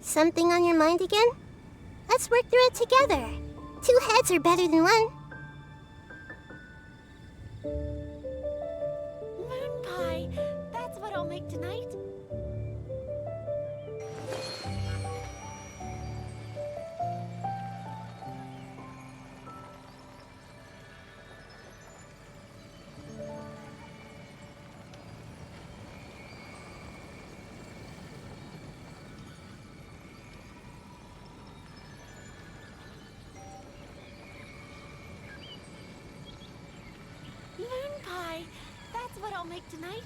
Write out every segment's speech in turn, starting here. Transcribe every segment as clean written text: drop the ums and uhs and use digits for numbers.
Something on your mind again? Let's work through it together. 2 heads are better than 1. Moon pie. That's what I'll make tonight. Moon pie. That's what I'll make tonight.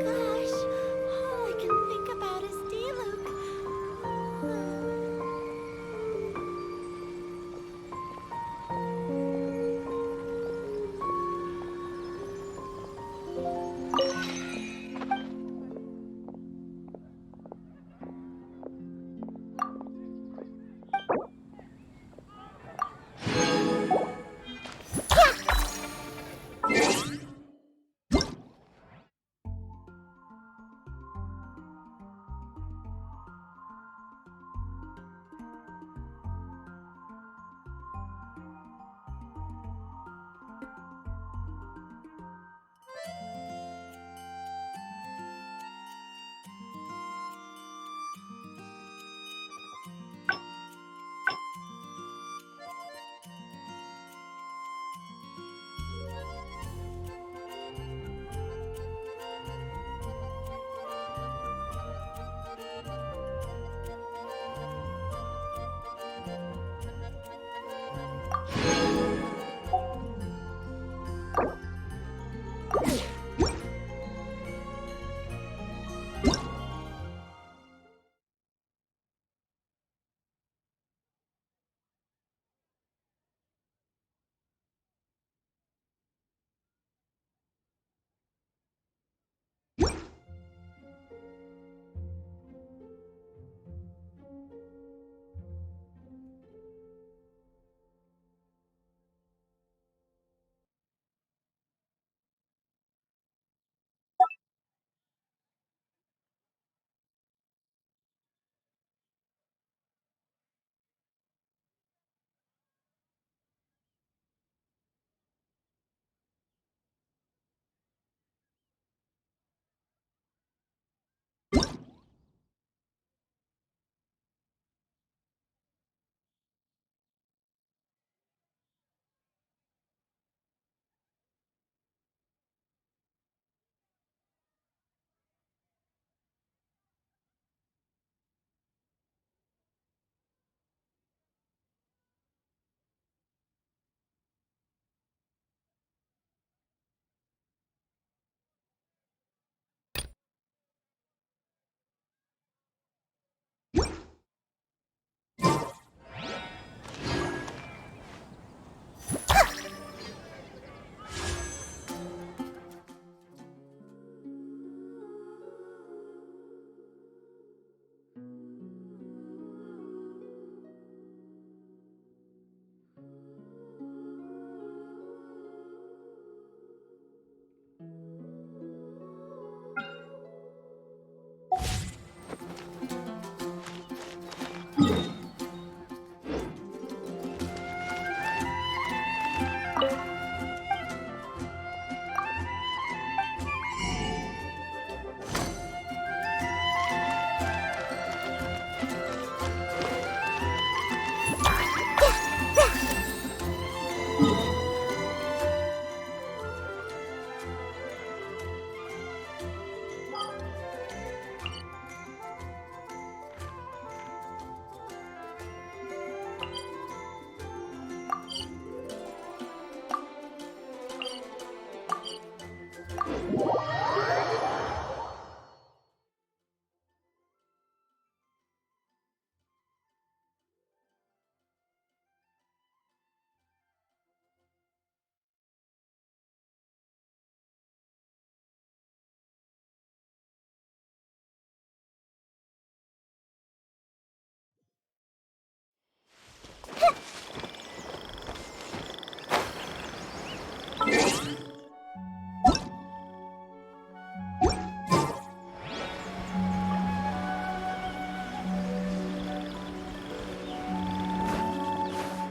Gosh, all I can think about is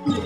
Just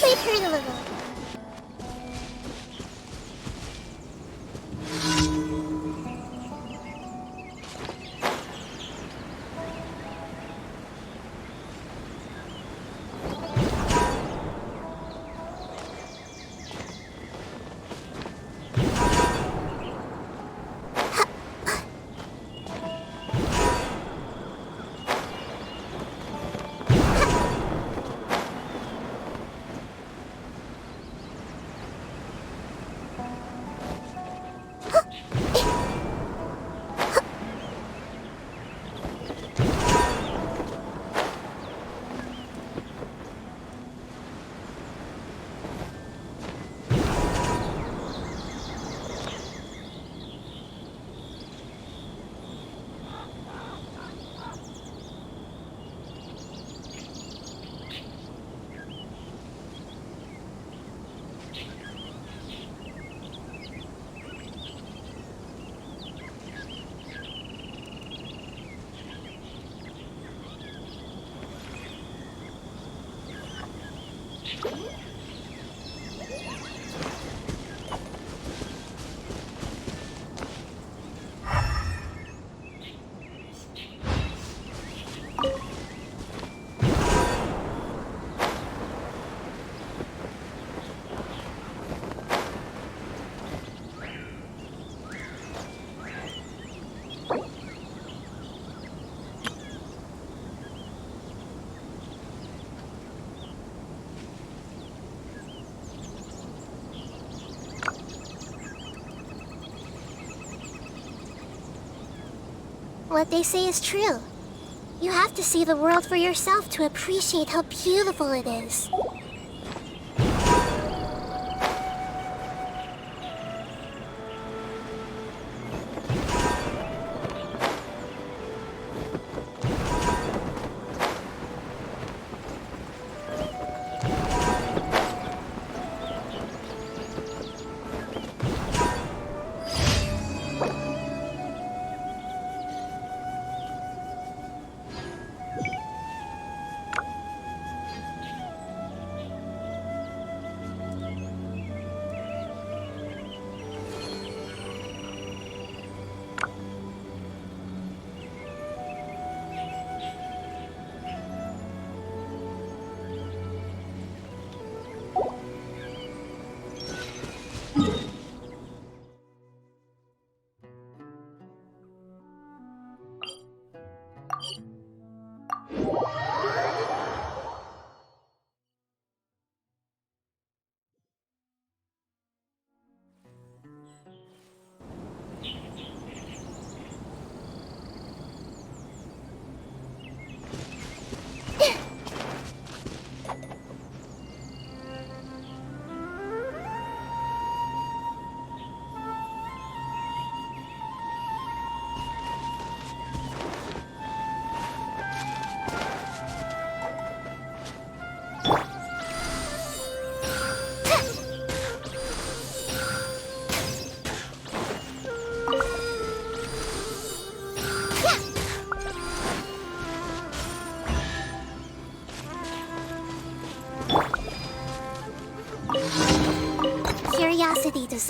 wait for it a little. What they say is true. You have to see the world for yourself to appreciate how beautiful it is.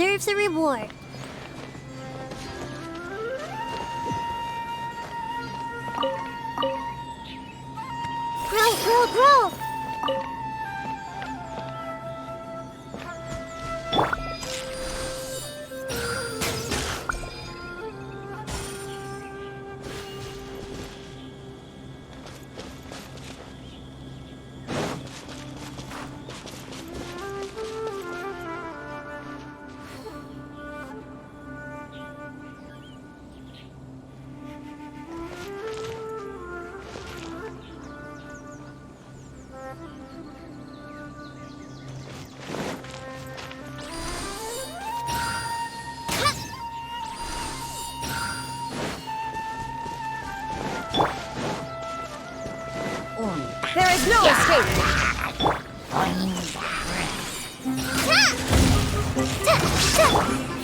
deserves a reward. Grow, grow, grow! There is no escape!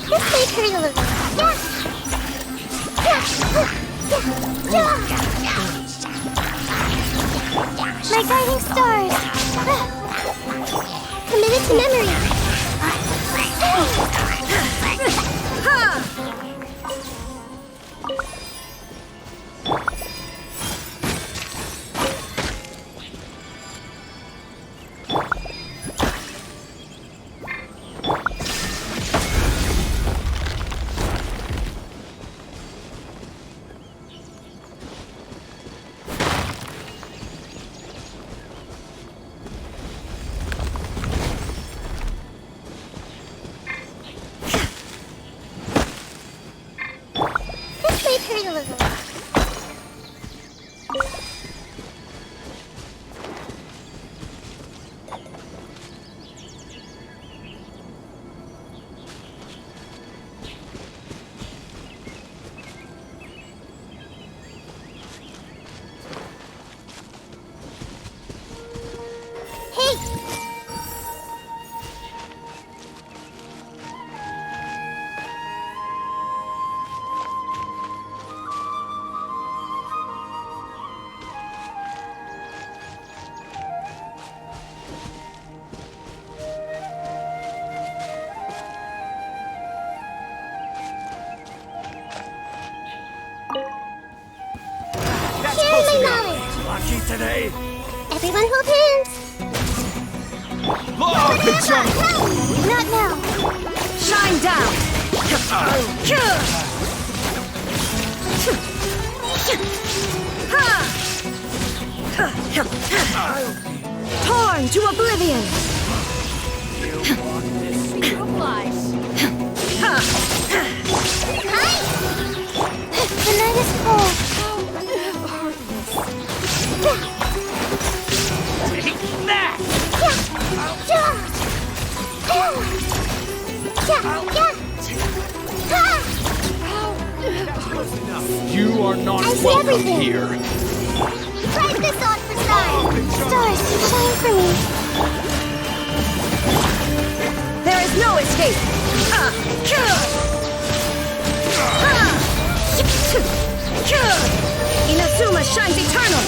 This may hurt a little. My guiding stars! Committed to memory! This may hurt a little. Hey! Share my knowledge! Lucky today. Everyone hold hands! Law of the jungle. Not now! Shine down! Torn to oblivion! Hi! The night is cold. Take that. You are not I see welcome everything. here. Try this on for stars! Stars, shine for me! There is no escape! Inazuma shines eternal!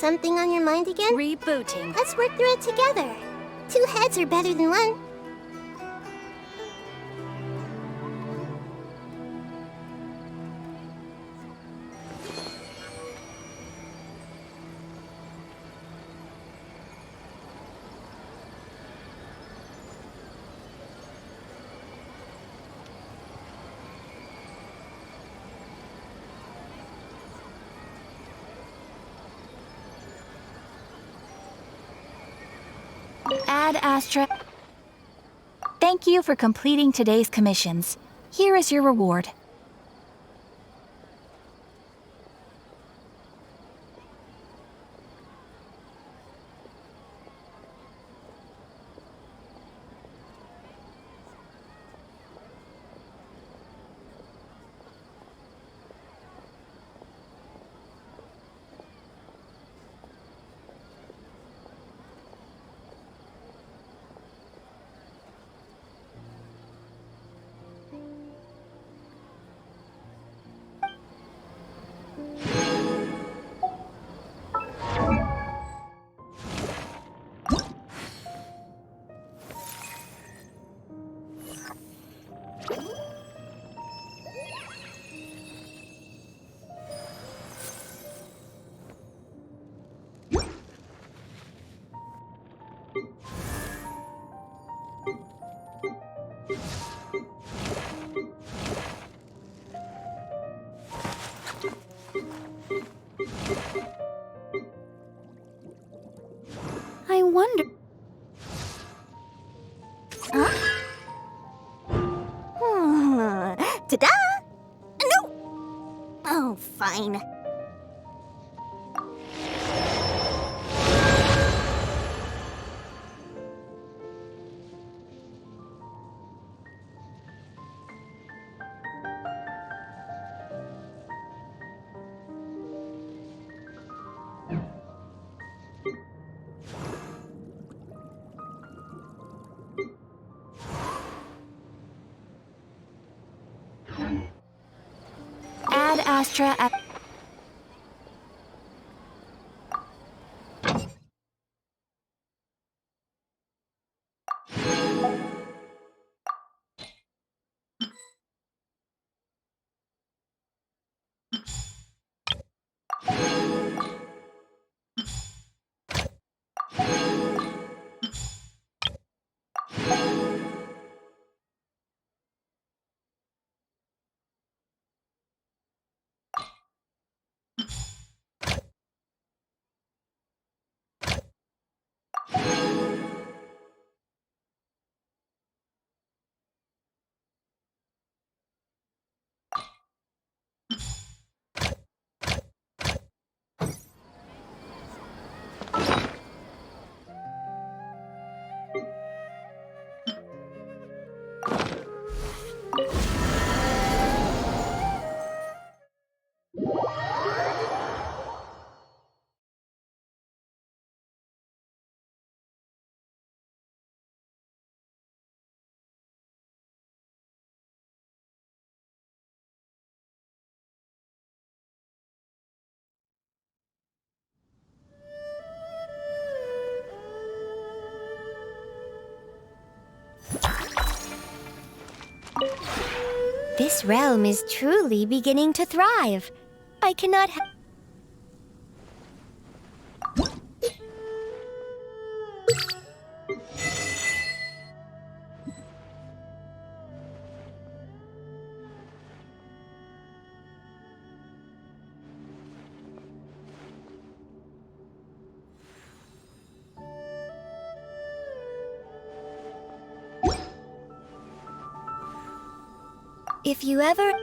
Something on your mind again? Rebooting. Let's work through it together. Two heads are better than one. Ad Astra. Thank you for completing today's commissions. Here is your reward. I wonder... Huh? Ta-da! No! Oh, fine. Ad Astra. This realm is truly beginning to thrive. I cannot If you ever...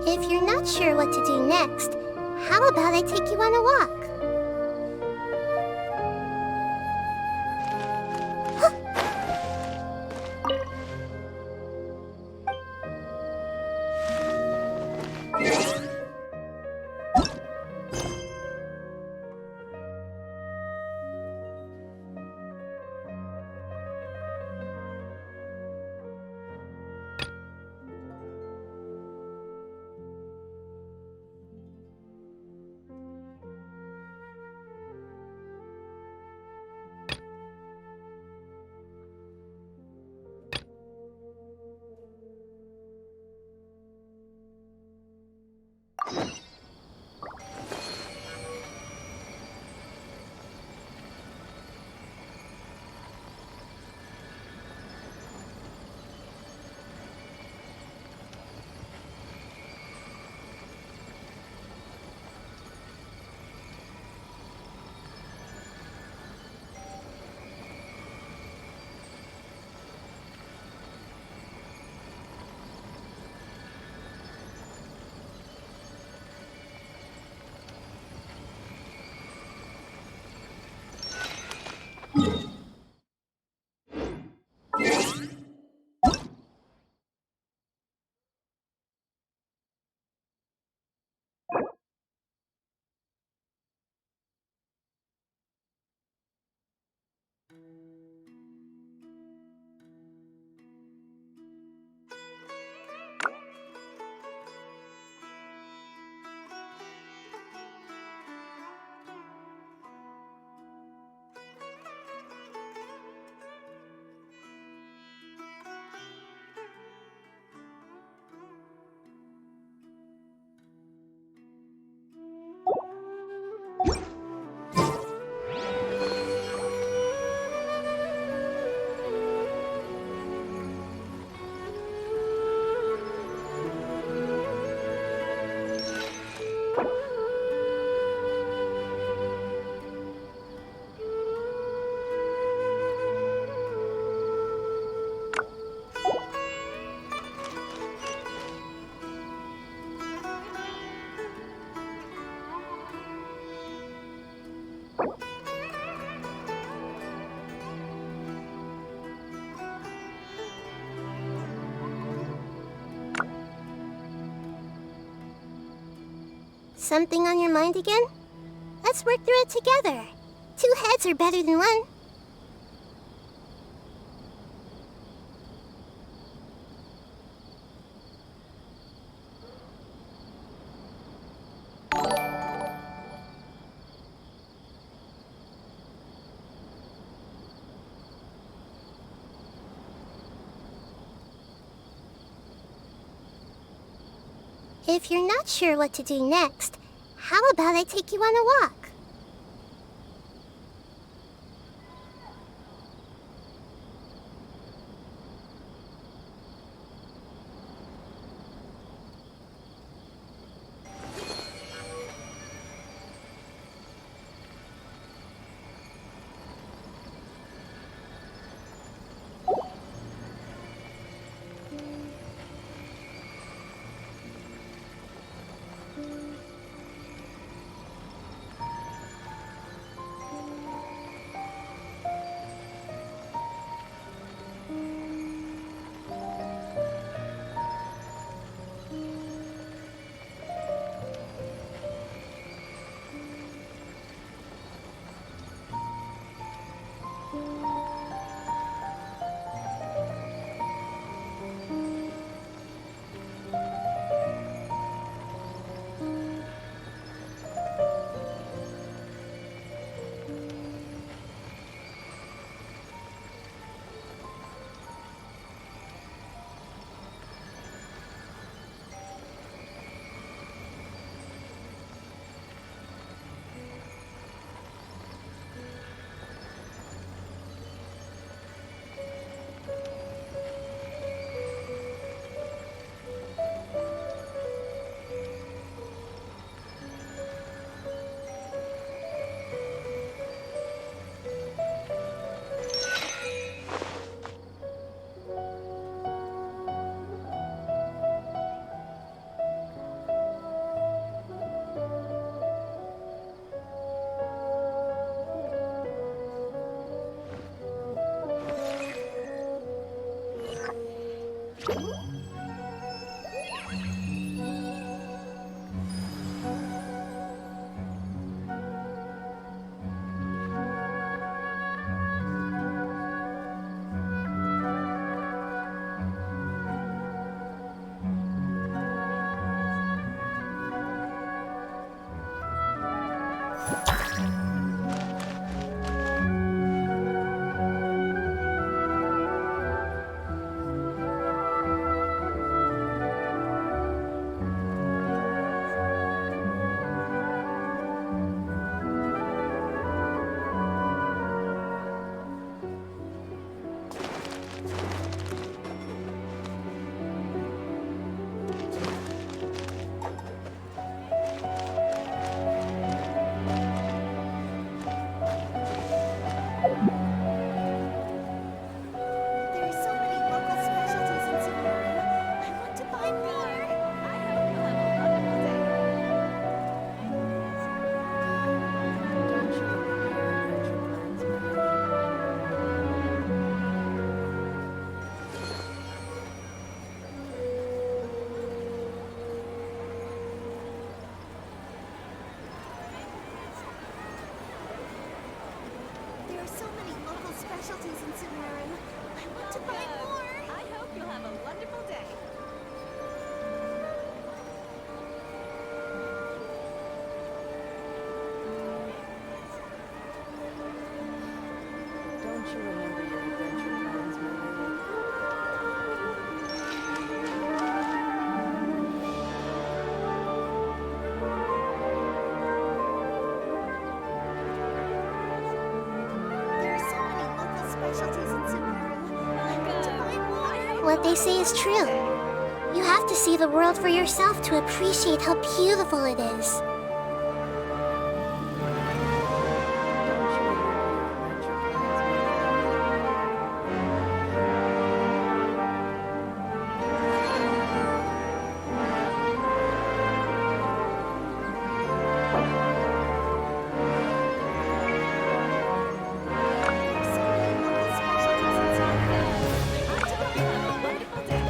If you're not sure what to do next, how about I take you on a walk? Something on your mind again? Let's work through it together. 2 heads are better than 1. If you're not sure what to do next, how about I take you on a walk? There are so many local specialties in Sumeru. I want to buy more. I hope you'll have a wonderful day. Don't you remember your adventure plans, Mother? There are so many local specialties in Sumeru. I want to buy more. I hope you'll have a wonderful day. Don't you remember your adventure plans, Mother? There are so many local specialties in Sumeru. I want to buy more. What they say is true. You have to see the world for yourself to appreciate how beautiful it is. Don't you remember your adventure plans, Mother? There are so many local specialties in Sumeru. I hope you'll have a wonderful day.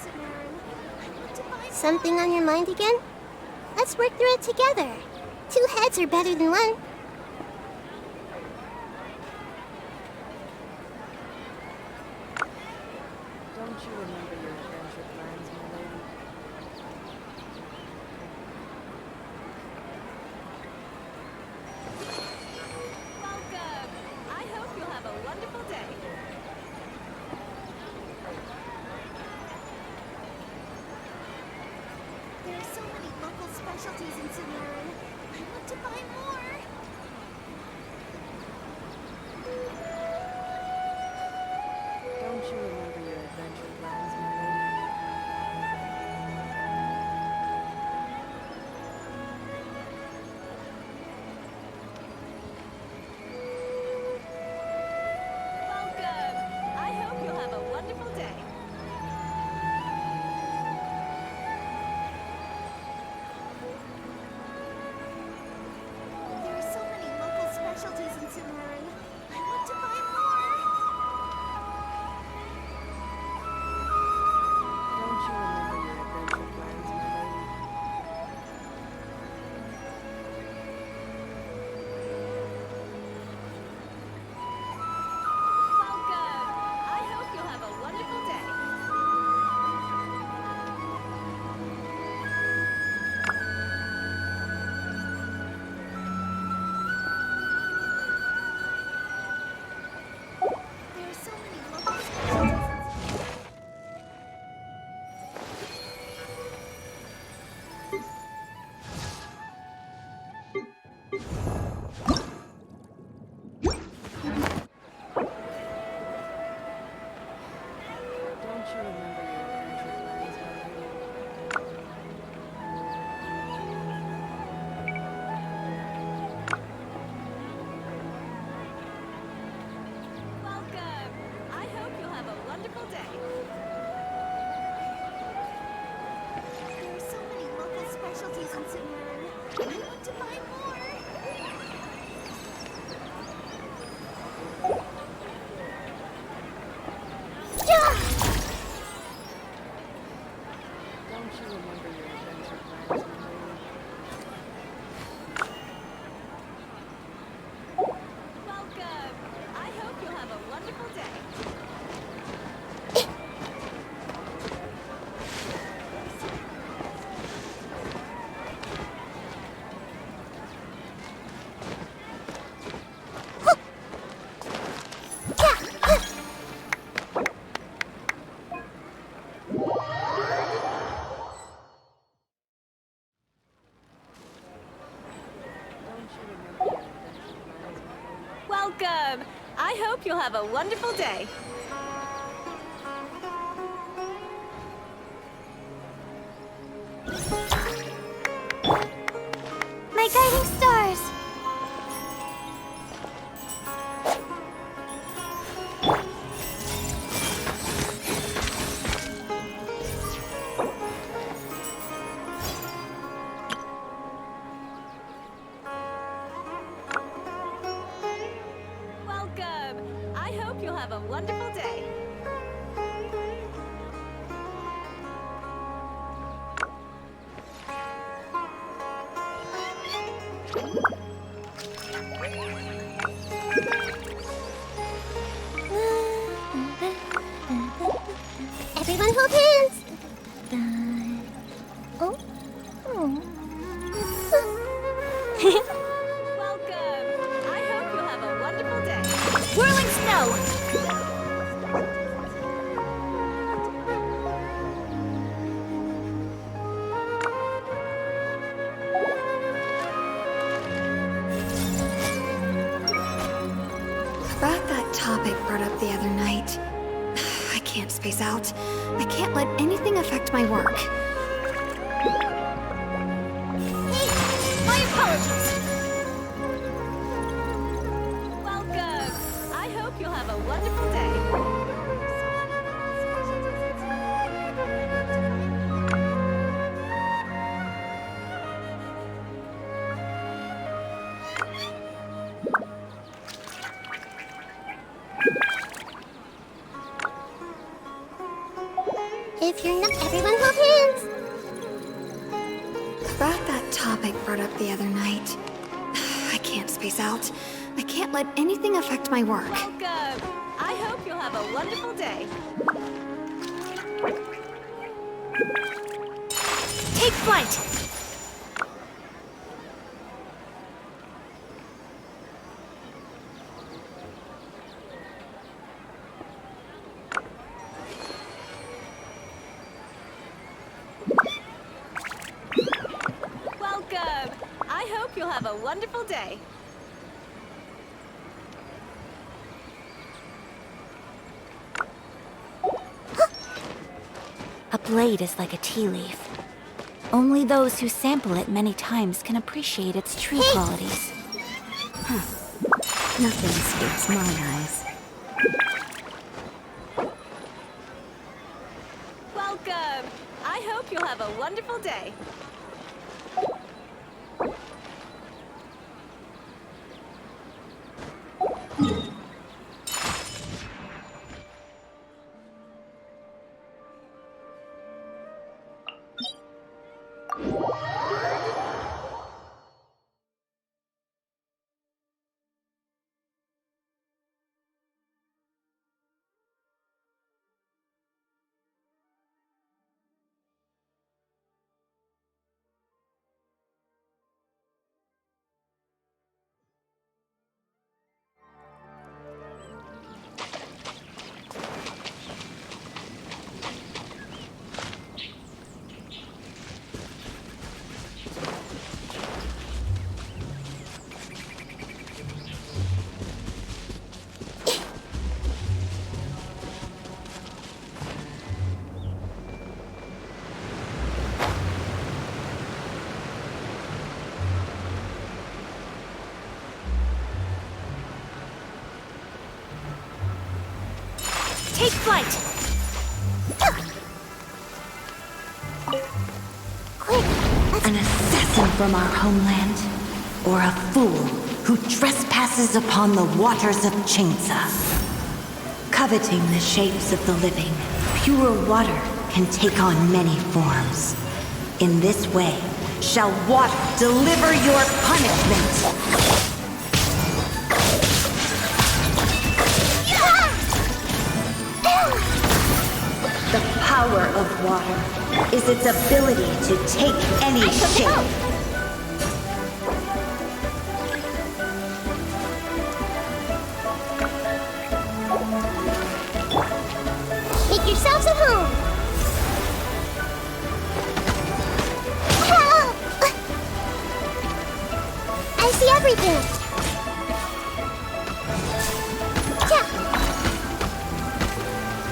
Cimarron. I want to buy Something on your mind again? Let's work through it together. 2 heads are better than 1. Don't you remember your adventure plans, my lady? welcome. I hope you'll have a wonderful day. There are so many local specialties in Cimarron. I want to buy more. Don't you remember your adventure plans, my lady? Welcome. I hope you'll have a wonderful day. There are so many local specialties in Cimarron. I want to buy more. Don't you remember your adventure plans, my lady? Welcome. I hope you'll have a wonderful day. There are so many local specialties. Don't you remember your adventure plans, my lady? Welcome. I hope you'll have a wonderful day. There are so many local specialties in Cimarron. I want to buy more. Don't you remember your adventure plans, my lady? Welcome. I hope you'll have a wonderful day. Don't you remember your adventure plans, my lady? Welcome. I hope you'll have a wonderful day. My guiding stars! Welcome. I hope you'll have a wonderful day. Everyone hold hands! Oh? Welcome. I hope you'll have a wonderful day. Whirling snow! About that topic brought up the other night. I can't space out. I can't let anything affect my work. My apologies! Welcome. I hope you'll have a wonderful day. If you're not... topic brought up the other night. I can't space out. I can't let anything affect my work. Welcome. I hope you'll have a wonderful day. Take flight! Welcome. I hope you'll have a wonderful day. A blade is like a tea leaf. Only those who sample it many times can appreciate its true qualities. Nothing escapes my eyes. Welcome. I hope you'll have a wonderful day. Take flight! An assassin from our homeland, or a fool who trespasses upon the waters of Chingsa. Coveting the shapes of the living, pure water can take on many forms. In this way, shall water deliver your punishment. The power of water is its ability to take any shape. Make yourselves at home. Help! I see everything.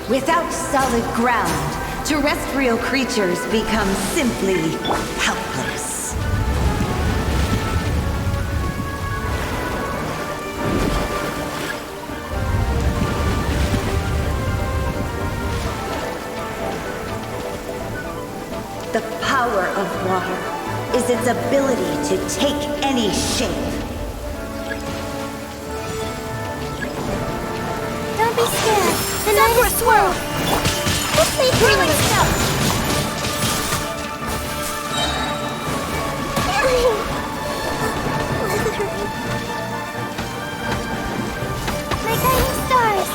Without solid ground, terrestrial creatures become simply helpless. The power of water is its ability to take any shape. Don't be scared. The Go night for a is swirl! Quickly, Whirling snow! My guiding stars.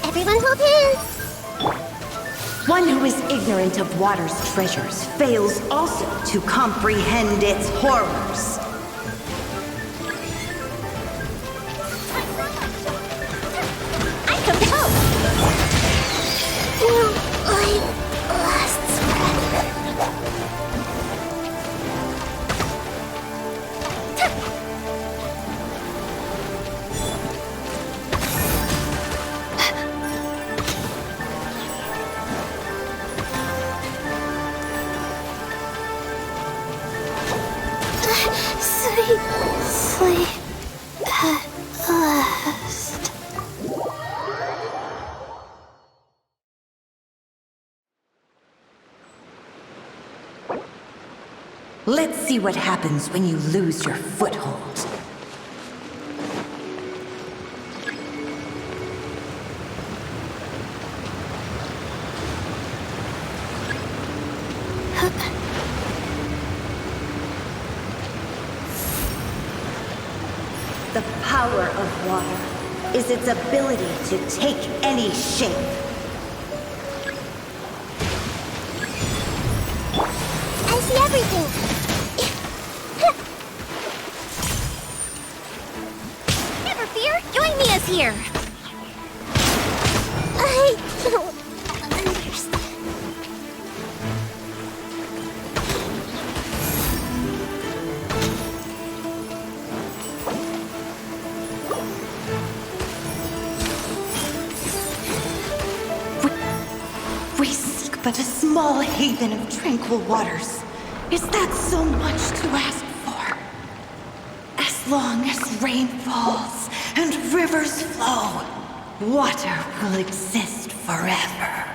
Everyone hold hands. One who is ignorant of water's treasures fails also to comprehend its horrors. I come to help! Will life lasts forever? Sleep at last. Let's see what happens when you lose your foothold. The power of water is its ability to take any shape. I see everything. Never fear, join me as here. I don't understand. We seek but a small haven of tranquil waters. Is that so much to ask for? As long as rain falls and rivers flow, water will exist forever.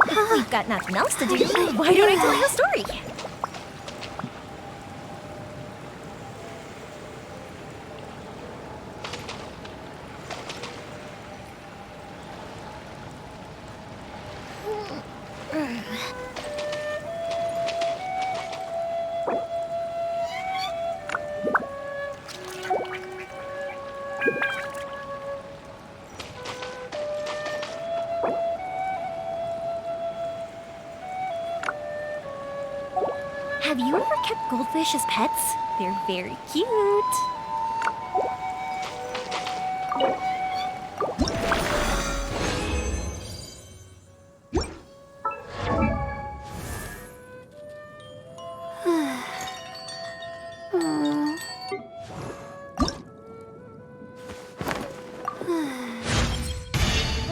If we've got nothing else to do, why don't I tell you a story? Have you ever kept goldfish as pets? They're very cute.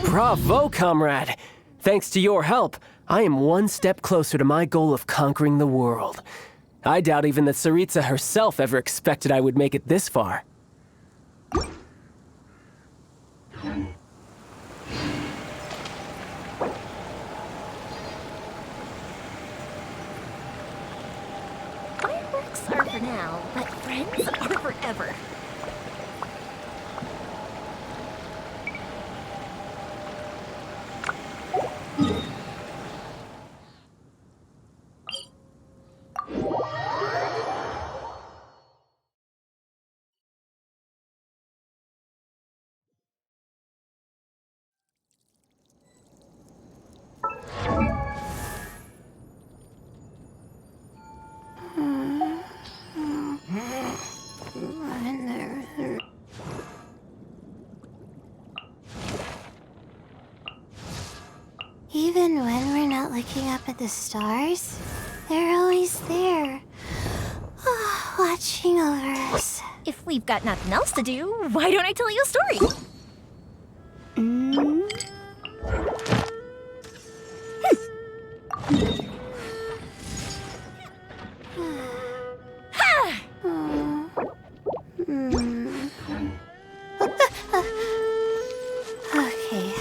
Bravo, comrade! Thanks to your help, I am one step closer to my goal of conquering the world. I doubt even that Saritsa herself ever expected I would make it this far. Fireworks are for now, but friends are forever. Even when we're not looking up at the stars, they're always there, watching over us. If we've got nothing else to do, why don't I tell you a story? Okay.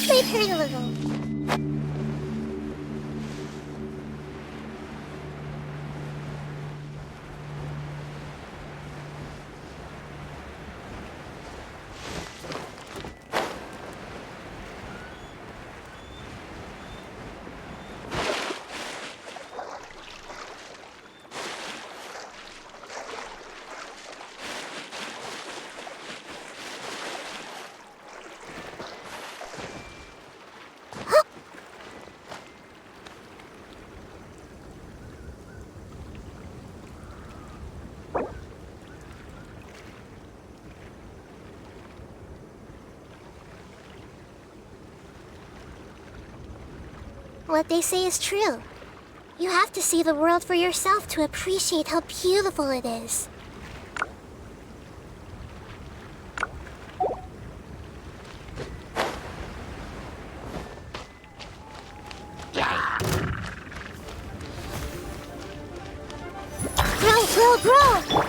Let's wait here a little. What they say is true. You have to see the world for yourself to appreciate how beautiful it is. Grow, grow, grow!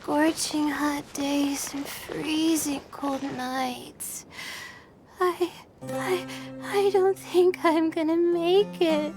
scorching hot days and freezing cold nights. I don't think I'm gonna make it.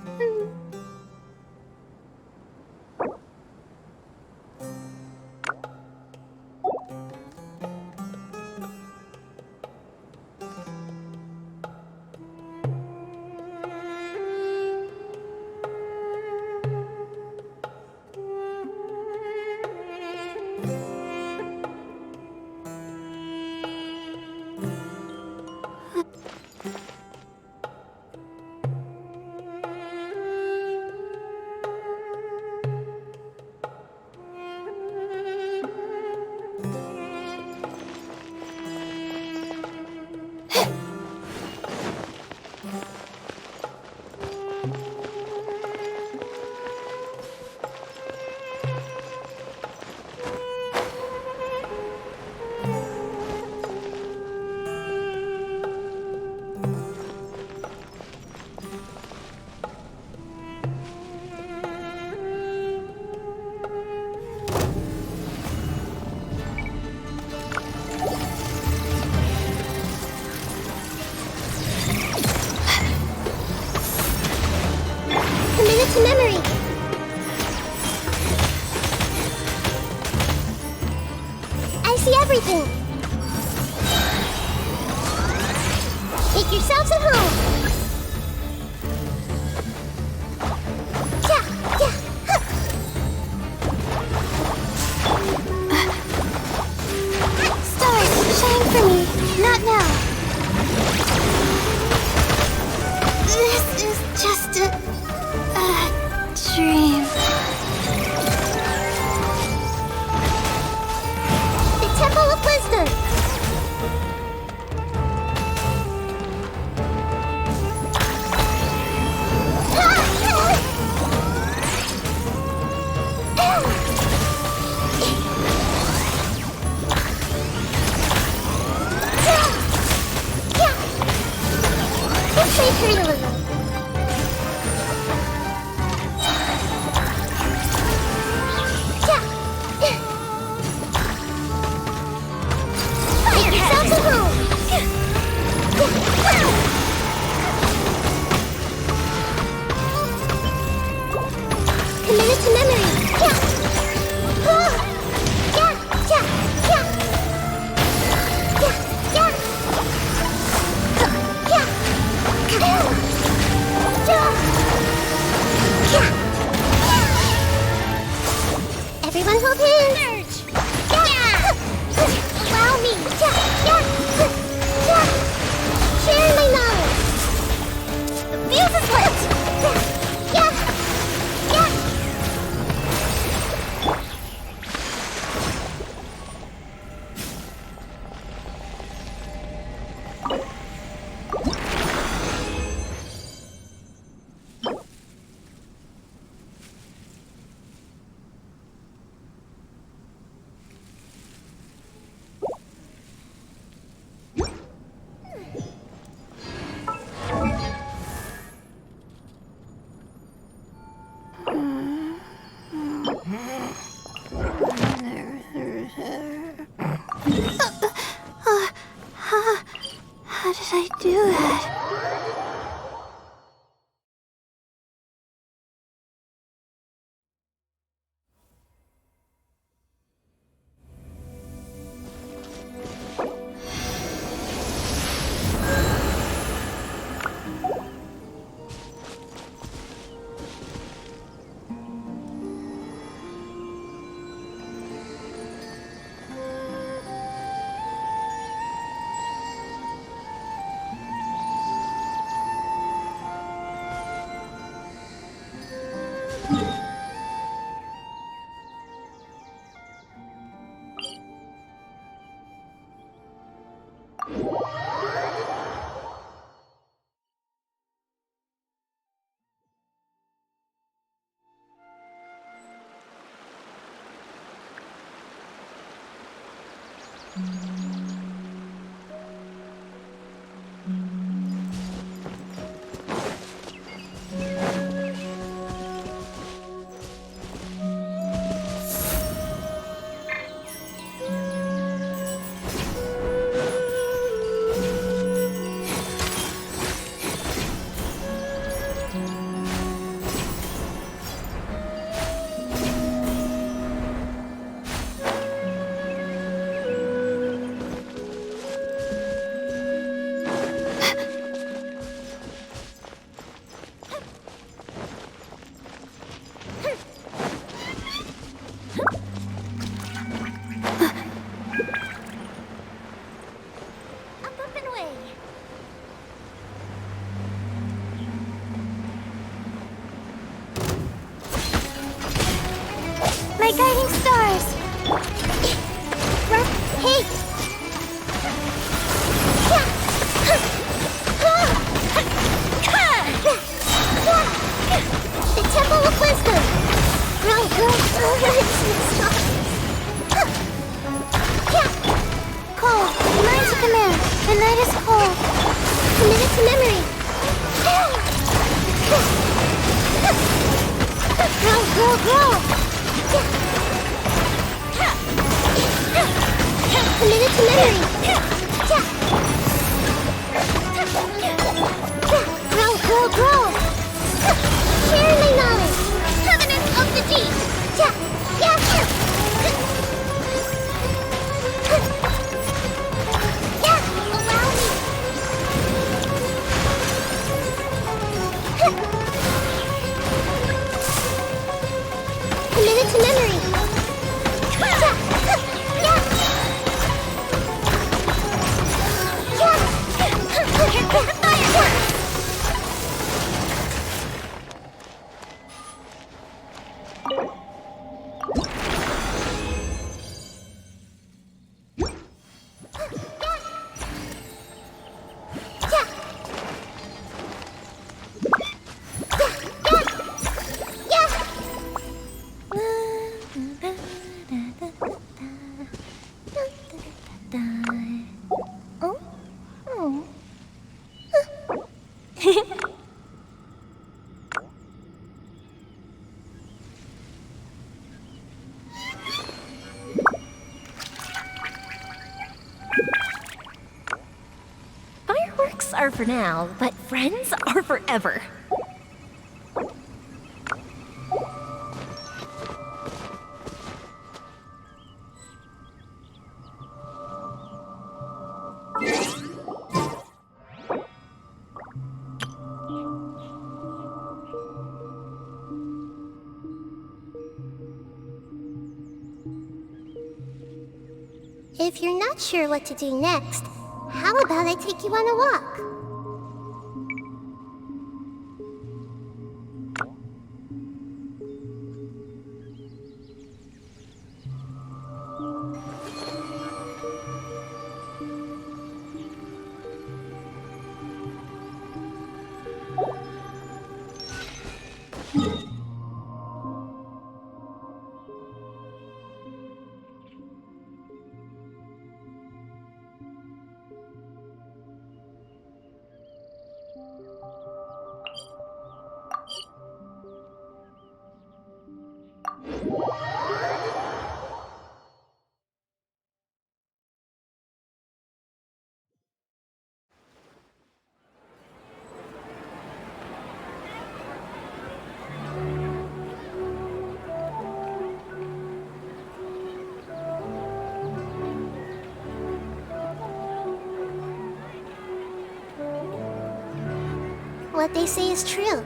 Commit it to memory. I see everything. Make yourselves at home. Yeah, yeah, huh. Stars, shine for me. Not now. This is just a dream. The Temple of Wisdom. Let's save Nilou. Commit it to memory. Yeah. Oh. Yeah, yeah, yeah. Yeah, yeah. Yeah. Yeah. Everyone hold hands. Yeah. Allow me. Yeah. Yeah. Share my knowledge. The fuse is lit. Yeah. Yeah. How did I do that? night is cold. Commit it to memory. Grow, grow, grow. Commit it to memory. Grow, grow, grow. Share my knowledge. Covenant of the deep. Allow me. Committed to memory. Fireworks are for now, but friends are forever. If you're not sure what to do next, how about I take you on a walk? What they say is true.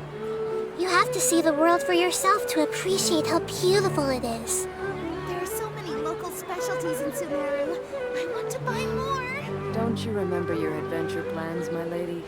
You have to see the world for yourself to appreciate how beautiful it is. There are so many local specialties in Sumeru. I want to buy more. Don't you remember your adventure plans, my lady?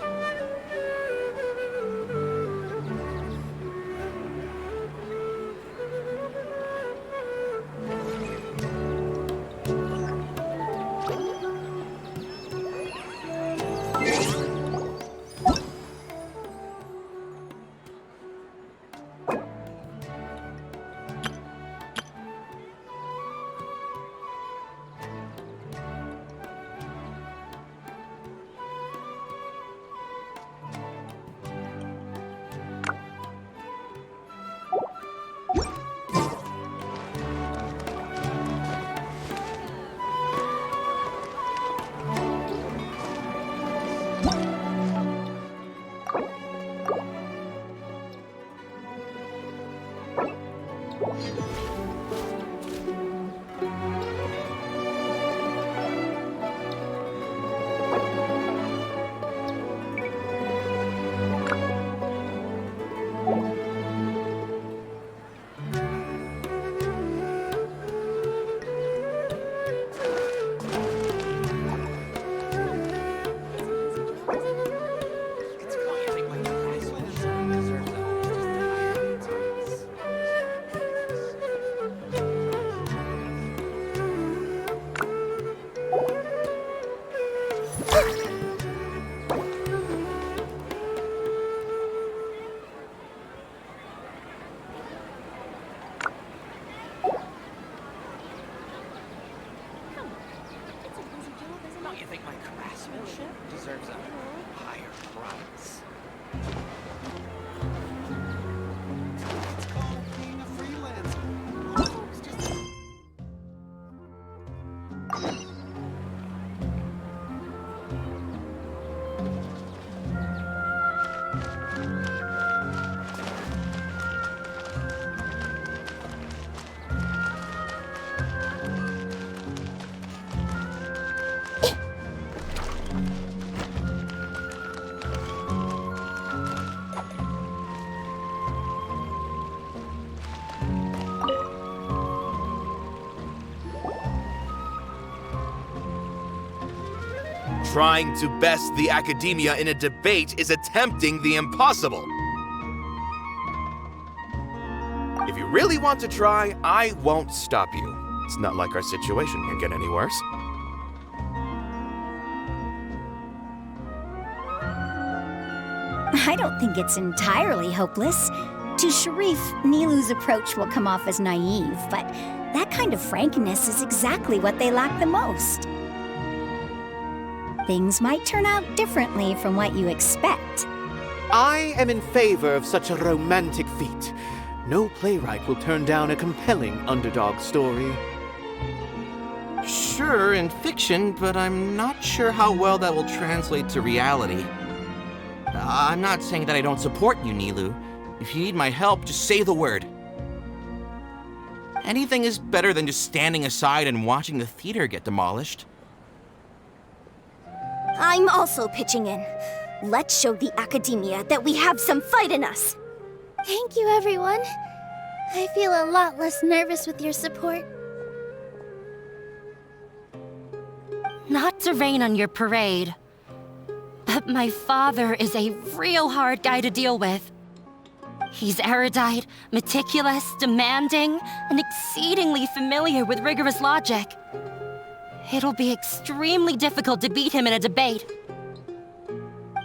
Don't you think my craftsmanship deserves a higher price? It's called being a freelancer. Most folks just Trying to best the academia in a debate is attempting the impossible. If you really want to try, I won't stop you. It's not like our situation can get any worse. I don't think it's entirely hopeless. To Sharif, Nilou's approach will come off as naive, but that kind of frankness is exactly what they lack the most. Things might turn out differently from what you expect. I am in favor of such a romantic feat. No playwright will turn down a compelling underdog story. Sure, in fiction, but I'm not sure how well that will translate to reality. I'm not saying that I don't support you, Nilou. If you need my help, just say the word. Anything is better than just standing aside and watching the theater get demolished. I'm also pitching in. Let's show the academia that we have some fight in us. Thank you, everyone. I feel a lot less nervous with your support. Not to rain on your parade, but my father is a real hard guy to deal with. He's erudite, meticulous, demanding, and exceedingly familiar with rigorous logic. It'll be extremely difficult to beat him in a debate.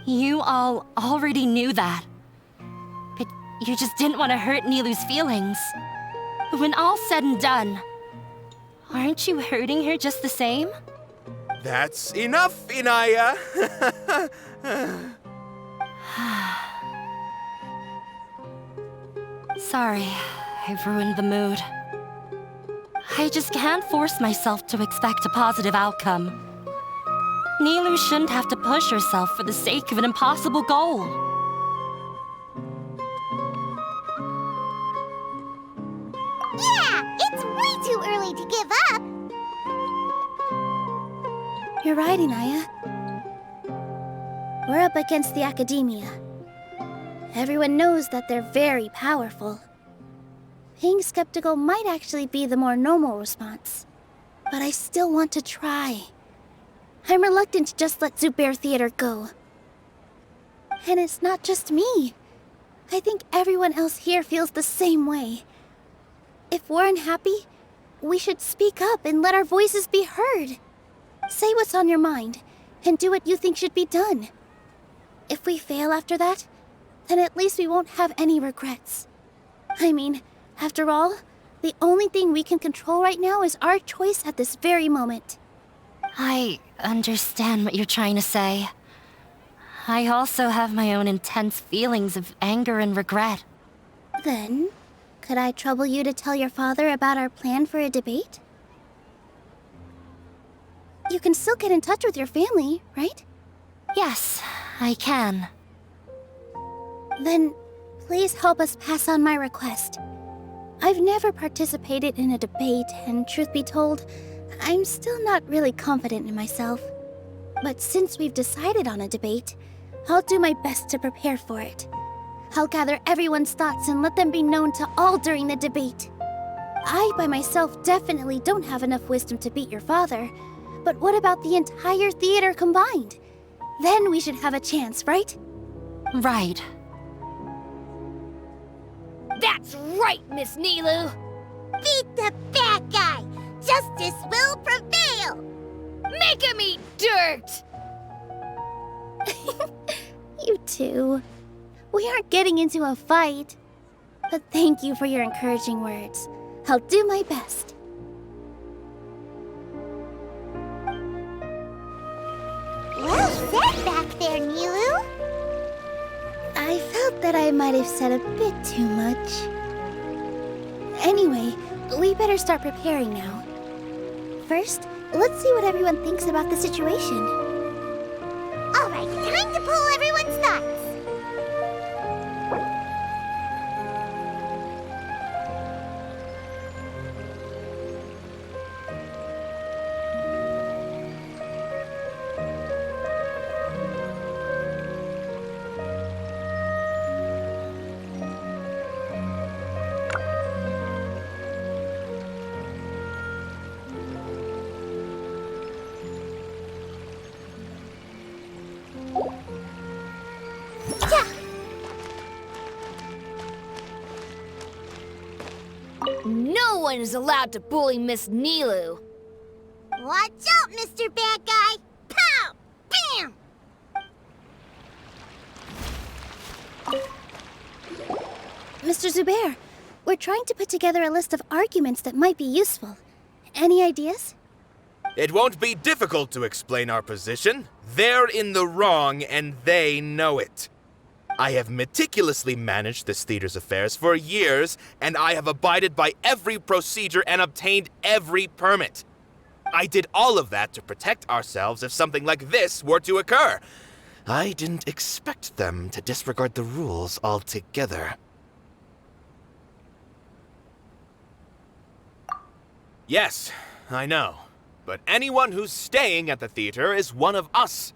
You all already knew that. But you just didn't want to hurt Nilou's feelings. When all's said and done, aren't you hurting her just the same? That's enough, Inaya! Sorry, I ruined the mood. I just can't force myself to expect a positive outcome. Nilou shouldn't have to push herself for the sake of an impossible goal. Yeah, it's way too early to give up. You're right, Inaya. We're up against the academia. Everyone knows that they're very powerful. Being skeptical might actually be the more normal response. But I still want to try. I'm reluctant to just let Zubair Theater go. And it's not just me. I think everyone else here feels the same way. If we're unhappy, we should speak up and let our voices be heard. Say what's on your mind, and do what you think should be done. If we fail after that, then at least we won't have any regrets. I mean, after all, the only thing we can control right now is our choice at this very moment. I understand what you're trying to say. I also have my own intense feelings of anger and regret. Then, could I trouble you to tell your father about our plan for a debate? You can still get in touch with your family, right? Yes, I can. Then, please help us pass on my request. I've never participated in a debate, and truth be told, I'm still not really confident in myself. But since we've decided on a debate, I'll do my best to prepare for it. I'll gather everyone's thoughts and let them be known to all during the debate. I, by myself, definitely don't have enough wisdom to beat your father. But what about the entire theater combined? Then we should have a chance, right? Right. That's right, Miss Nilou! Beat the bad guy! Justice will prevail! Make him eat dirt! You too. We aren't getting into a fight. But thank you for your encouraging words. I'll do my best. said back there, Nilou? I felt that I might have said a bit too much. Anyway, we better start preparing now. First, let's see what everyone thinks about the situation. Alright, time to pull everyone's thoughts. No one is allowed to bully Miss Nilou. Watch out, Mr. Bad Guy! Pow! Bam! Mr. Zubair, we're trying to put together a list of arguments that might be useful. Any ideas? It won't be difficult to explain our position. They're in the wrong, and they know it. I have meticulously managed this theater's affairs for years, and I have abided by every procedure and obtained every permit. I did all of that to protect ourselves if something like this were to occur. I didn't expect them to disregard the rules altogether. Yes, I know. But anyone who's staying at the theater is one of us.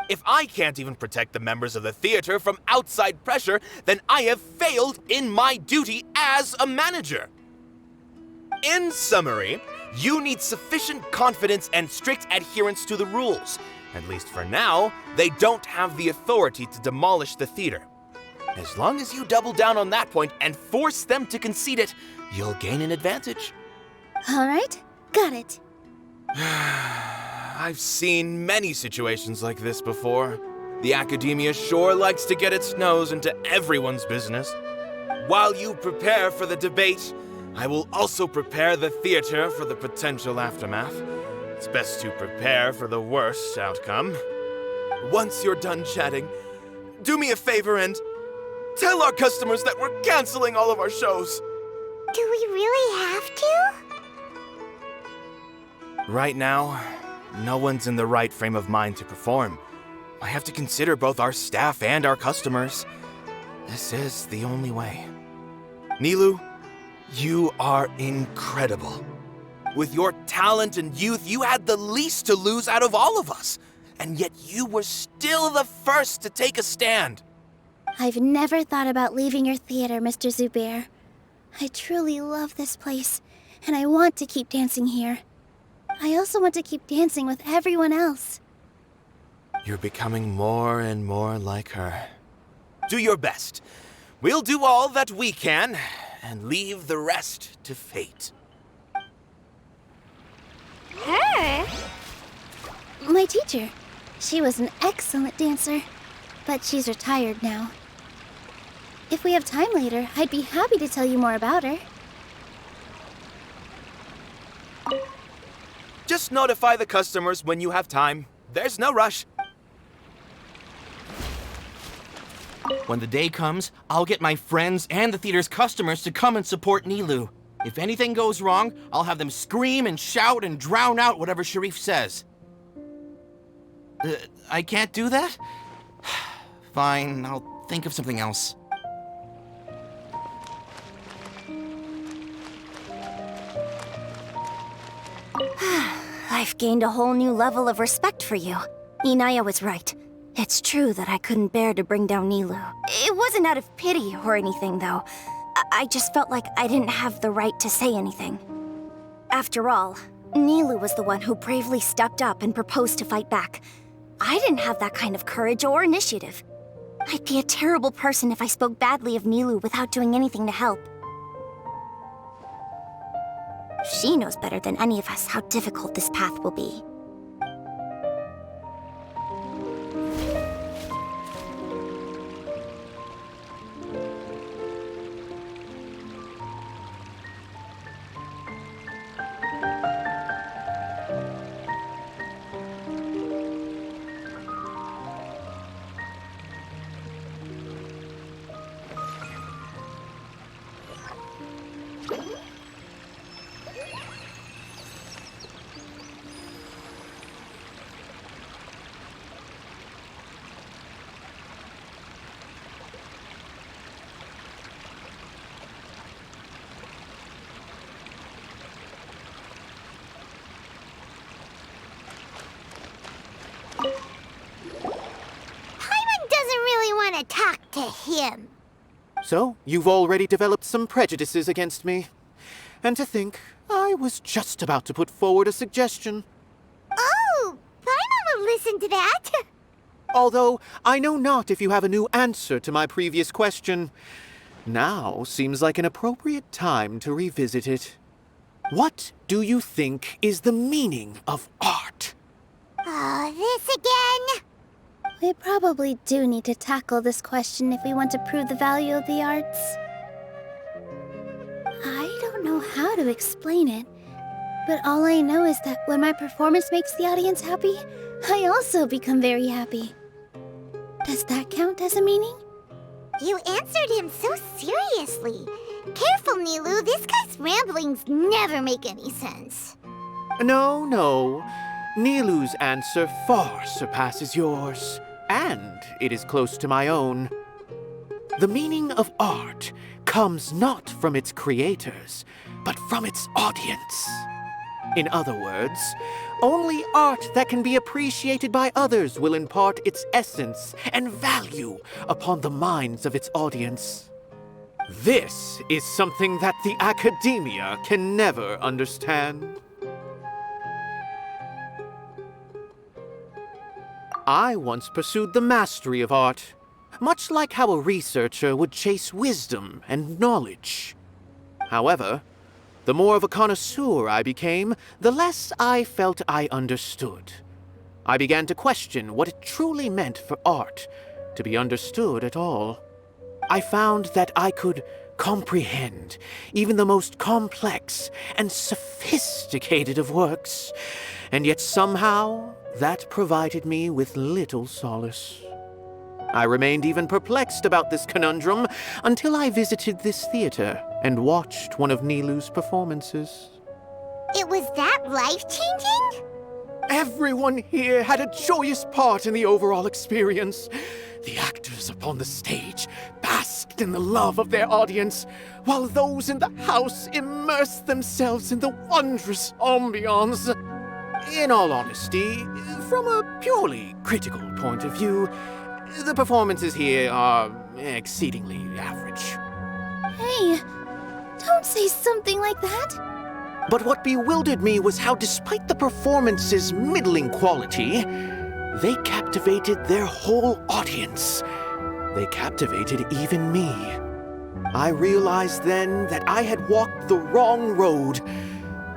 If I can't even protect the members of the theater from outside pressure, then I have failed in my duty as a manager. In summary, you need sufficient confidence and strict adherence to the rules. At least for now, they don't have the authority to demolish the theater. As long as you double down on that point and force them to concede it, you'll gain an advantage. All right, got it. I've seen many situations like this before. The academia sure likes to get its nose into everyone's business. While you prepare for the debate, I will also prepare the theater for the potential aftermath. It's best to prepare for the worst outcome. Once you're done chatting, do me a favor and tell our customers that we're canceling all of our shows. Do we really have to? Right now, no one's in the right frame of mind to perform. I have to consider both our staff and our customers. This is the only way. Nilou, you are incredible. With your talent and youth, you had the least to lose out of all of us. And yet you were still the first to take a stand. I've never thought about leaving your theater, Mr. Zubair. I truly love this place, and I want to keep dancing here. I also want to keep dancing with everyone else. You're becoming more and more like her. Do your best. We'll do all that we can, and leave the rest to fate. Her? My teacher. She was an excellent dancer, but she's retired now. If we have time later, I'd be happy to tell you more about her. Just notify the customers when you have time. There's no rush. When the day comes, I'll get my friends and the theater's customers to come and support Nilou. If anything goes wrong, I'll have them scream and shout and drown out whatever Sharif says. I can't do that? Fine, I'll think of something else. I've gained a whole new level of respect for you. Inaya was right. It's true that I couldn't bear to bring down Nilou. It wasn't out of pity or anything, though. I just felt like I didn't have the right to say anything. After all, Nilou was the one who bravely stepped up and proposed to fight back. I didn't have that kind of courage or initiative. I'd be a terrible person if I spoke badly of Nilou without doing anything to help. She knows better than any of us how difficult this path will be. him. So, you've already developed some prejudices against me. And to think, I was just about to put forward a suggestion. Oh, Paimon will listen to that. Although, I know not if you have a new answer to my previous question. Now seems like an appropriate time to revisit it. What do you think is the meaning of art? Oh, this again? We probably do need to tackle this question if we want to prove the value of the arts. I don't know how to explain it, but all I know is that when my performance makes the audience happy, I also become very happy. Does that count as a meaning? You answered him so seriously. Careful, Nilou. This guy's ramblings never make any sense. No. Nilou's answer far surpasses yours, and it is close to my own. The meaning of art comes not from its creators, but from its audience. In other words, only art that can be appreciated by others will impart its essence and value upon the minds of its audience. This is something that the academia can never understand. I once pursued the mastery of art, much like how a researcher would chase wisdom and knowledge. However, the more of a connoisseur I became, the less I felt I understood. I began to question what it truly meant for art to be understood at all. I found that I could comprehend even the most complex and sophisticated of works, and yet somehow that provided me with little solace. I remained even perplexed about this conundrum until I visited this theater and watched one of Nilou's performances. It was that life-changing? Everyone here had a joyous part in the overall experience. The actors upon the stage basked in the love of their audience, while those in the house immersed themselves in the wondrous ambiance. In all honesty, from a purely critical point of view, the performances here are exceedingly average. Hey, don't say something like that. But what bewildered me was how, despite the performance's middling quality, they captivated their whole audience. They captivated even me. I realized then that I had walked the wrong road.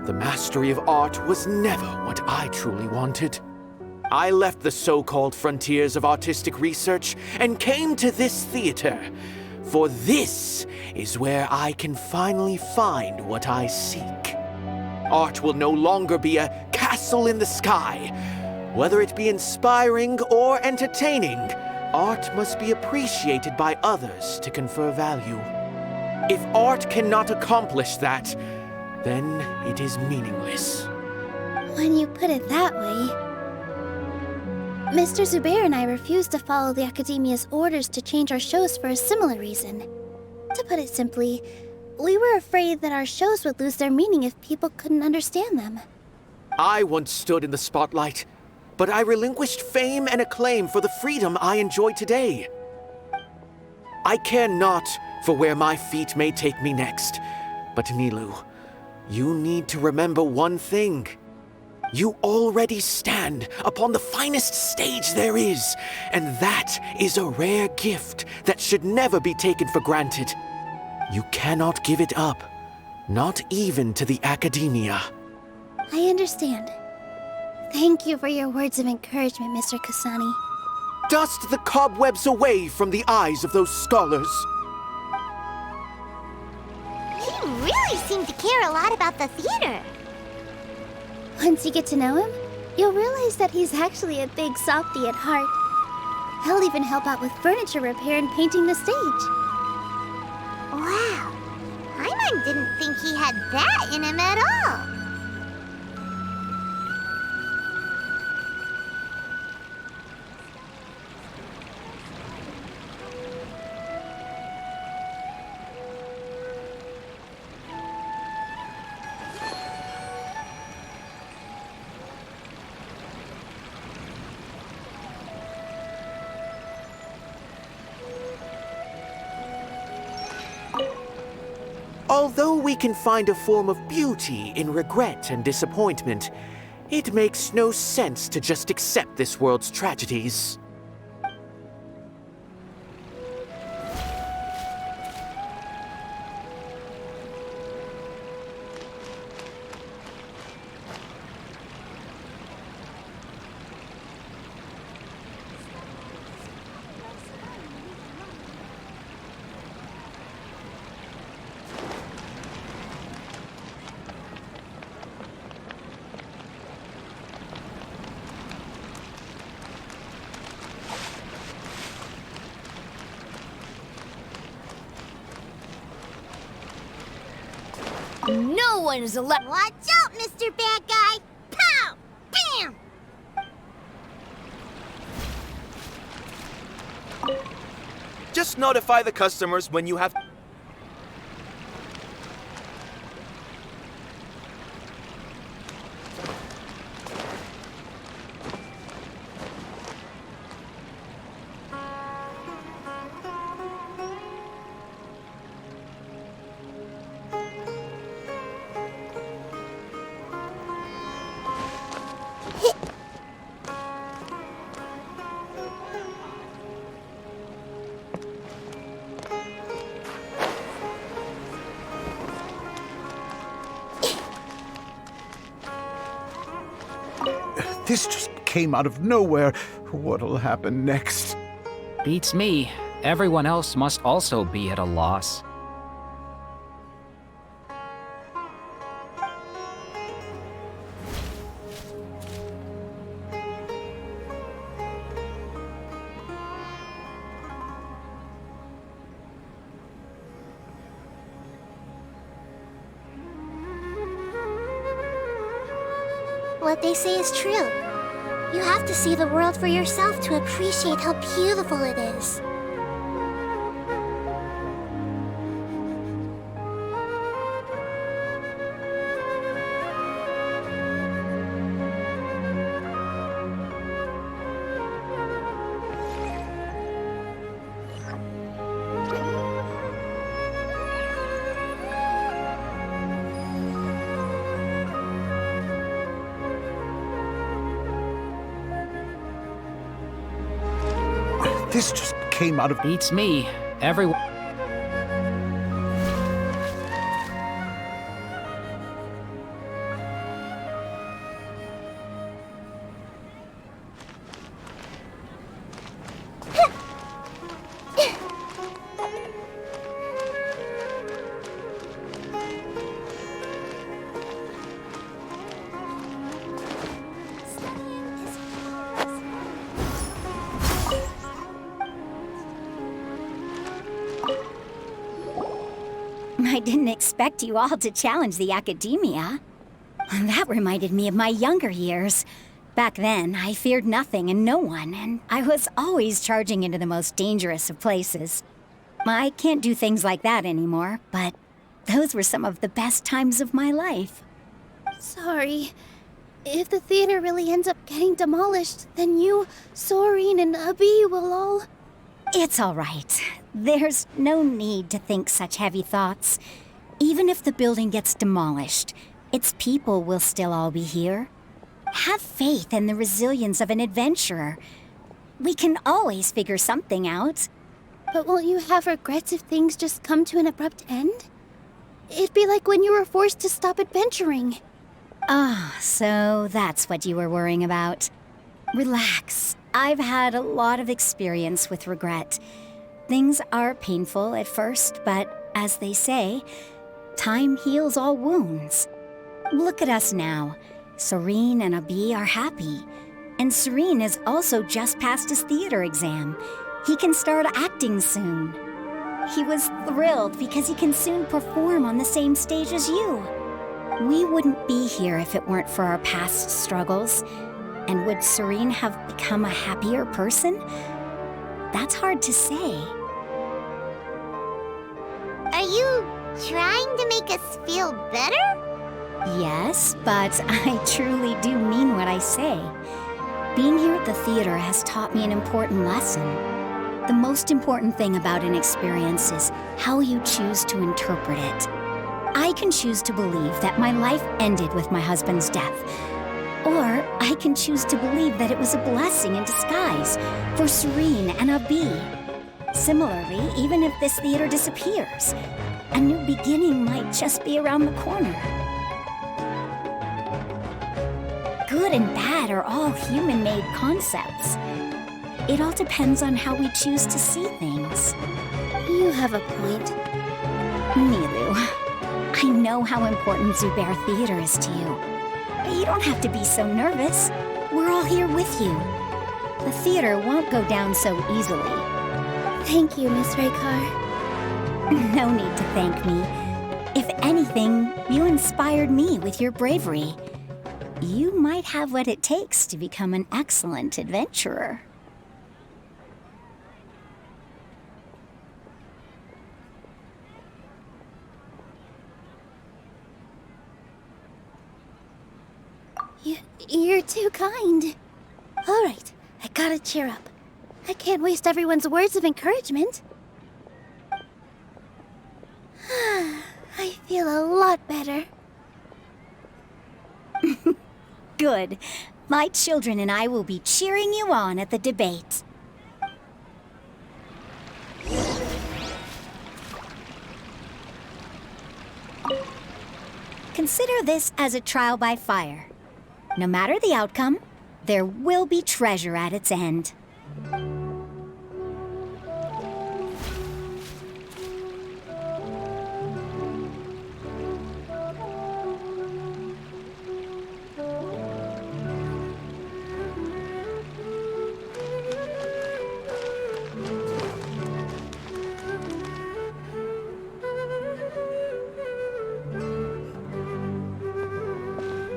The mastery of art was never what I truly wanted. I left the so-called frontiers of artistic research and came to this theater, for this is where I can finally find what I seek. Art will no longer be a castle in the sky. Whether it be inspiring or entertaining, art must be appreciated by others to confer value. If art cannot accomplish that, then it is meaningless. When you put it that way... Mr. Zubair and I refused to follow the Academia's orders to change our shows for a similar reason. To put it simply, we were afraid that our shows would lose their meaning if people couldn't understand them. I once stood in the spotlight, but I relinquished fame and acclaim for the freedom I enjoy today. I care not for where my feet may take me next, but Nilou, you need to remember one thing. You already stand upon the finest stage there is, and that is a rare gift that should never be taken for granted. You cannot give it up, not even to the Academia. I understand. Thank you for your words of encouragement, Mr. Kasani. Dust the cobwebs away from the eyes of those scholars. He really seemed to care a lot about the theater. Once you get to know him, you'll realize that he's actually a big softy at heart. He'll even help out with furniture repair and painting the stage. Wow. Paimon didn't think he had that in him at all. Although we can find a form of beauty in regret and disappointment, it makes no sense to just accept this world's tragedies. No one is allowed. Watch out, Mr. Bad Guy! Pow! Bam! Just notify the customers when you have... This just came out of nowhere. What'll happen next? Beats me. Everyone else must also be at a loss. What they say is true. You have to see the world for yourself to appreciate how beautiful it is. This just came out of... Beats me. Everyone... I didn't expect you all to challenge the academia. That reminded me of my younger years. Back then, I feared nothing and no one, and I was always charging into the most dangerous of places. I can't do things like that anymore, but those were some of the best times of my life. Sorry. If the theater really ends up getting demolished, then you, Soren, and Abi will all... It's all right. There's no need to think such heavy thoughts. Even if the building gets demolished, its people will still all be here. Have faith in the resilience of an adventurer. We can always figure something out. But won't you have regrets if things just come to an abrupt end? It'd be like when you were forced to stop adventuring. Ah, so that's what you were worrying about. Relax. I've had a lot of experience with regret. Things are painful at first, but as they say, time heals all wounds. Look at us now. Soren and Abi are happy. And Soren has also just passed his theater exam. He can start acting soon. He was thrilled because he can soon perform on the same stage as you. We wouldn't be here if it weren't for our past struggles. And would Soren have become a happier person? That's hard to say. Are you trying to make us feel better? Yes, but I truly do mean what I say. Being here at the theater has taught me an important lesson. The most important thing about an experience is how you choose to interpret it. I can choose to believe that my life ended with my husband's death. Or I can choose to believe that it was a blessing in disguise for Serene and Abi. Similarly, even if this theater disappears, a new beginning might just be around the corner. Good and bad are all human-made concepts. It all depends on how we choose to see things. You have a point. Nilou, I know how important Zubair Theater is to you. You don't have to be so nervous. We're all here with you. The theater won't go down so easily. Thank you, Miss Raykar. No need to thank me. If anything, you inspired me with your bravery. You might have what it takes to become an excellent adventurer. You're too kind. All right, I gotta cheer up. I can't waste everyone's words of encouragement. I feel a lot better. Good. My children and I will be cheering you on at the debate. Consider this as a trial by fire. No matter the outcome, there will be treasure at its end.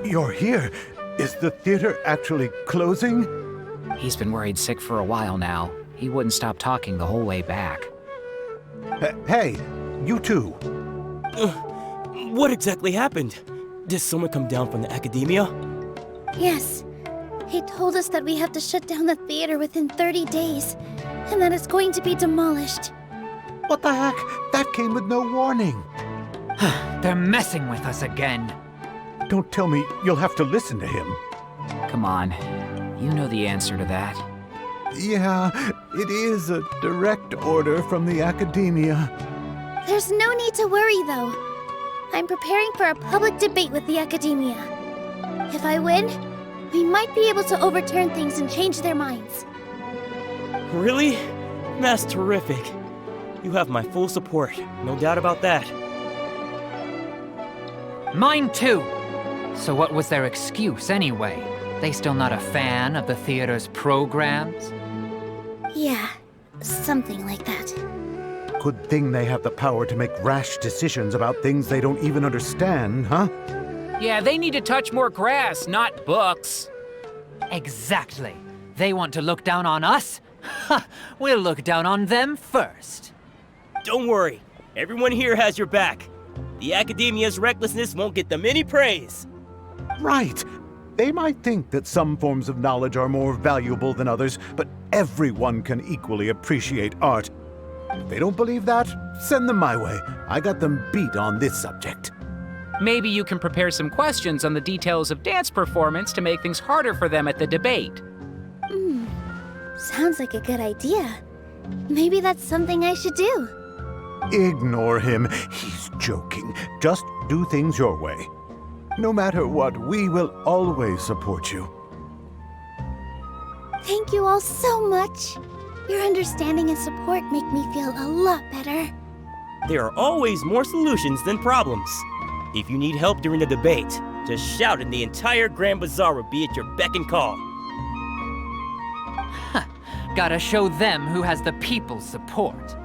You're here. Is the theater actually closing? He's been worried sick for a while now. He wouldn't stop talking the whole way back. Hey, you two. What exactly happened? Did someone come down from the academia? Yes. He told us that we have to shut down the theater within 30 days, and that it's going to be demolished. What the heck? That came with no warning. They're messing with us again. Don't tell me you'll have to listen to him. Come on. You know the answer to that. Yeah, it is a direct order from the academia. There's no need to worry, though. I'm preparing for a public debate with the academia. If I win, we might be able to overturn things and change their minds. Really? That's terrific. You have my full support, no doubt about that. Mine too. So what was their excuse anyway? They still not a fan of the theater's programs? Yeah, something like that. Good thing they have the power to make rash decisions about things they don't even understand, huh? Yeah, they need to touch more grass, not books. Exactly. They want to look down on us? Ha! We'll look down on them first. Don't worry. Everyone here has your back. The academia's recklessness won't get them any praise. Right. They might think that some forms of knowledge are more valuable than others, but everyone can equally appreciate art. If they don't believe that, send them my way. I got them beat on this subject. Maybe you can prepare some questions on the details of dance performance to make things harder for them at the debate. Sounds like a good idea. Maybe that's something I should do. Ignore him. He's joking. Just do things your way. No matter what, we will always support you. Thank you all so much. Your understanding and support make me feel a lot better. There are always more solutions than problems. If you need help during the debate, just shout and the entire Grand Bazaar will be at your beck and call. Gotta show them who has the people's support.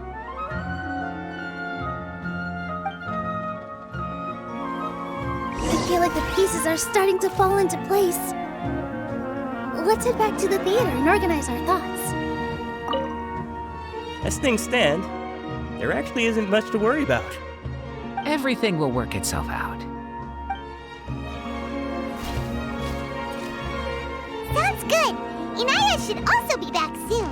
I feel like the pieces are starting to fall into place. Let's head back to the theater and organize our thoughts. As things stand, there actually isn't much to worry about. Everything will work itself out. Sounds good. Inaya should also be back soon.